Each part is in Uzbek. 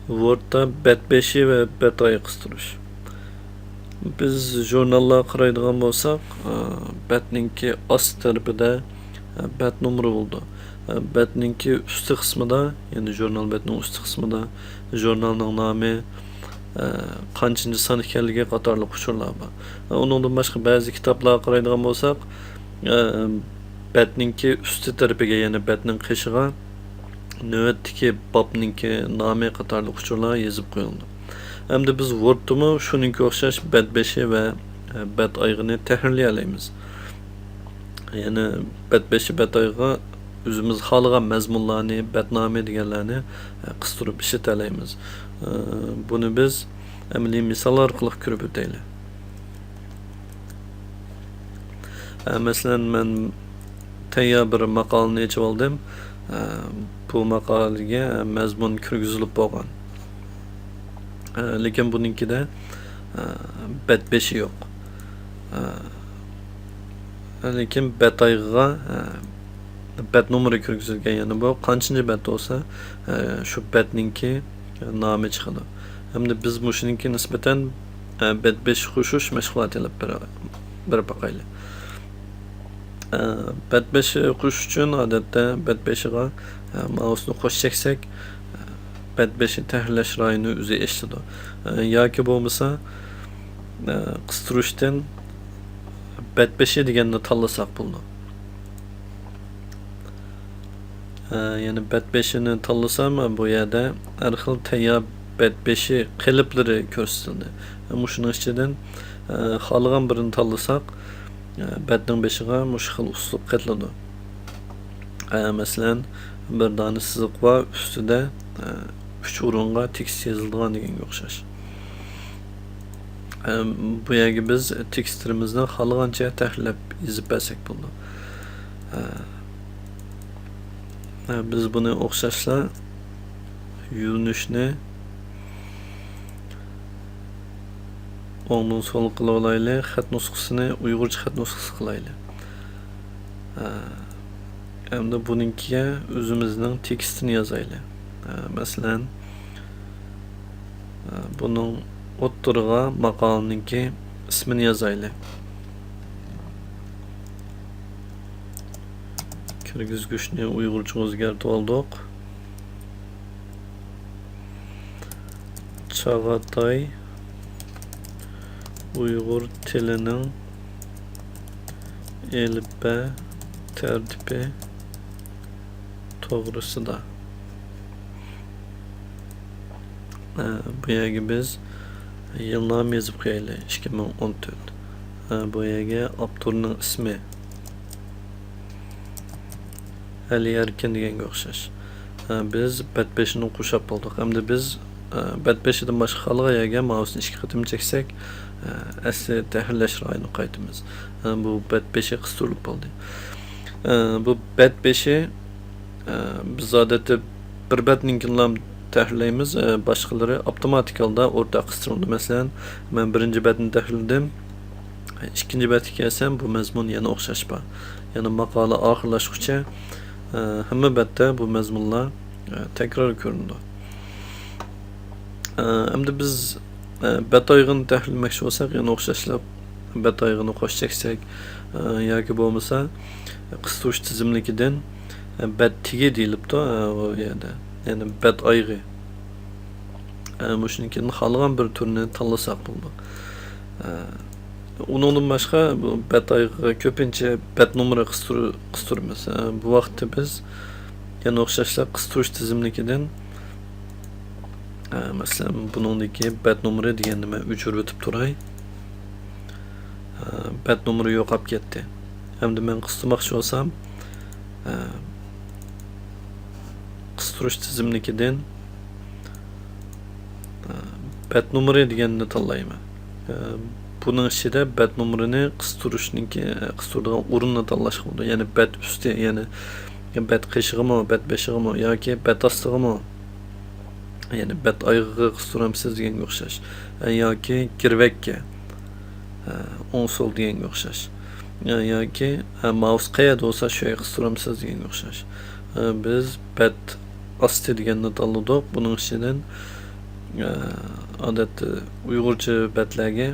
Word'da bet 5'i ve bet ayı kıstırış. Biz jurnallarga qaraydigan bo'lsak, betninki ost tarafida bet numeri bo'ldi. Betninki üstü qismida, ya'ni jurnal betning üstü qismida jurnalning nomi, qanchinchi son ekanligi qatorliq uchurlar bor. Uningdan boshqa ba'zi kitoblarga qaraydigan bo'lsak, betninki üstü tarafiga, ya'ni betning qishig'iga navbatdagi bobninki nomi qatorliq uchurlar yozib qo'yildi. Hamda biz Word'dami shuningga o'xshash bet 5'i ve bet ayg'ini tahrirlayamiz. Yani bet 5'i bet ayg'a o'zimiz xohlagan mazmunlarni, betnoma deganlarni qistirib ishlatamiz. Buni biz amaliy misol orqali ko'rib o'taylik. Masalan, men tayyor bir maqolani yechib oldim. Bu maqolaga mazmun kirgizilib bo'lgan. Lekin buninkida bet 5'i yok. Lekin bet ayg'iga bet numeri kirgizilgan, yani bu qanchinchi bet olsa shu betninki nomi chiqadi. Hamda biz mushuninki nisbatan bet 5 qo'shish mashg'ulot qilib bir baqayli. Bet 5 qo'shish uchun odatda bet 5'iga mousni qo'shsak, bet 5'i tahrirlash rayini o'zi eshitadi. Yoki bo'lmasa qistirishdan bet 5'i deganni tanlasak bo'ladi. Yani bet 5'ini tanlasam bu yerda har xil tayyor bet 5'i qiliplari ko'rsatildi. Shuning ichidan xohlagan birini tanlasak, betning 5'iga mush xil uslub qatladi. Masalan, bir dona siziq var, ustida 3 o'ringa tekst yozilgan deganga o'xshash. Bu yerga biz tekstimizni xohlagancha tahrirlab yozib bersak bo'ladi. Biz buni o'xshashla yurinishni o'ngdan so'l qilib olaylik, xat nusxasini uyg'urcha xat nusxasi qilaylik. Hamda buninkiga o'zimizning tekstini yozaylik. Masalan, buning o'ttirig'a maqolninki ismini yozaylik. Kirgizgichni uyg'urcha o'zgartirib oldik. Chag'atay Uyg'ur tilining elifba tartibi to'g'risida. Bu yerga biz yilni yozib qo'yaylik, 2014. Bu yerga avtorning ismi Ali Erkin deganga o'xshash. Biz bet 5'ini qo'shib oldik. Hamda biz bet 5'dan boshqa xalqqa yerga mousni 2 qatim cheksak, asli tahrirlash rayini qaytamiz. Bu bet 5'i qistirilib bo'ldi. Bu bet 5'i biz odatda bir betninkilam tahrirlaymiz, boshqalari avtomatik holda o'rta qistirildi. Masalan, men birinchi betni tahrirladim. Ikkinchi betga kelsam, bu mazmun yana o'xshash bor. Ya'ni maqola oxirlashguncha hamma betda bu mazmunlar takror ko'rindi. Hamda biz bet ayg'ini tahrirlamoqchi bo'lsak, yana o'xshashlab bet ayg'ini qo'shsak yoki bo'lmasa qistirish tizimligidan bet tigi deyilibdi bu yerda. Yani bet ayg'i. Shuningkin xohlagan bir turni tanlasak bo'ldi. Uningdan boshqa bu bet ayg'iga ko'pincha bet numeri qistiramiz. Bu vaqtda biz yana o'xshashlab qistirish tizimligidan masalan buningdagi bet numeri deganni men o'chirib o'tib turay. Bet numeri yo'qolib ketdi. Hamda men qistirmoqchi bo'lsam, qistirish tizimligidan bet numeri deganni tanlayman. Buning ichida bet numerini qistiradigan o'rinni tanlash bo'ldi. Ya'ni bet usti, ya'ni bet qishig'imi, bet 5'ig'imi yoki bet ostig'imi, ya'ni bet ayg'iga qistiramsiz deganga o'xshash. Yoki kirvakka o'ng so'l deganga o'xshash. Yoki mouse qayerda bo'lsa shu yerga qistiramsiz deganga o'xshash. Biz bet osti deganni tanladik. Buning ichidan odatda Uyg'urcha betlarga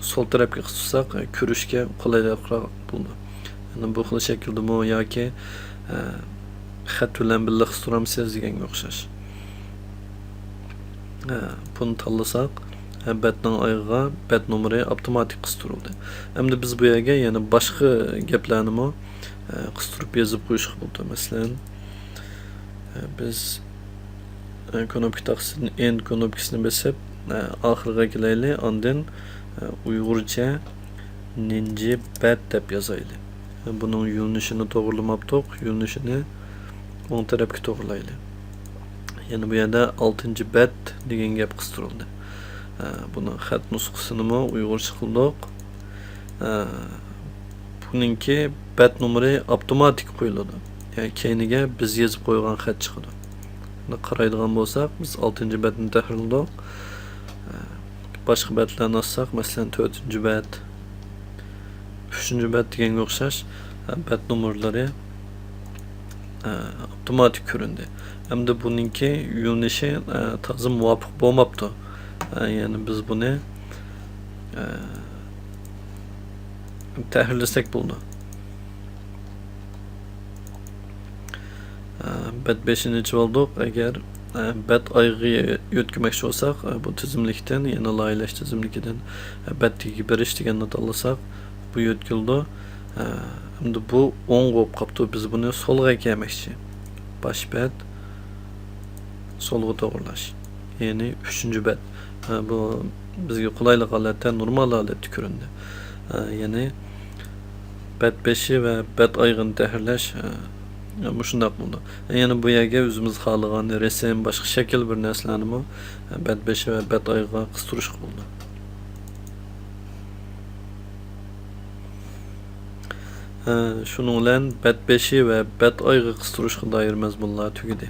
sol tarafga qissak ko'rishga qulayroq bo'ldi. Yani bu xil shaklda yoki xat bilan birga qistiramiz deganga o'xshash. Buni tanlasak betning oyog'iga bet nomeri avtomatik qistirildi. Endi biz bu yerga yana boshqa gaplarni qistirib yozib qo'yish bo'ldi. Masalan, biz knopka taqsini en knopkasini bosib oxiriga kelaylik, ondan Uyg'urcha ninji bet deb yozaylik. Buning yo'nalishini to'g'rilamabdik, yo'nalishini o'ng tarafga to'g'rilaylik. Yani bu yerda 6 bet degan gap qistirildi. Buni xat nusxasini Uyg'urcha qildik. Buningki bet nomeri avtomatik qo'yiladi. Yani keyniga biz yozib qo'ygan xat chiqadi. Buni qaraydigan bo'lsak, biz 6 betni tahrirladik. Boshqa betlarni olsak, masalan 4-bet, 3-bet deganga o'xshash bet nomerlari avtomatik ko'rindi. Hamda buningki yo'nalishi toza muvofiq bo'lmabdi. Yani biz buni tahrirlasak bo'ldi. Bet 5-chi oldik. Agar bet oyog'iga yo'tkazmoqchi bo'lsak, bu tizimlikdan, yana loyihalash tizimligidan betga berish deganni tanlasak, bu yo'tkildi. Endi bu o'ng bo'lib qolibdi. Biz buni solga kelmoqchi. Bosh bet solga to'g'rilash. Yani 3-bet. Bu bizga qulaylik holatda normal holatda ko'rindi. Yani bet 5 va bet oyog'ini tahrirlash bu shunday bo'ldi. Yani bu yerga o'zimiz xohlagan rasm, boshqa shakl bir narsalarni bet 5 va bet oyog'iga qistirish bo'ldi. Şunun bilan bet 5 va bet oyog'i qistirishga doir mazmunlar tugadi.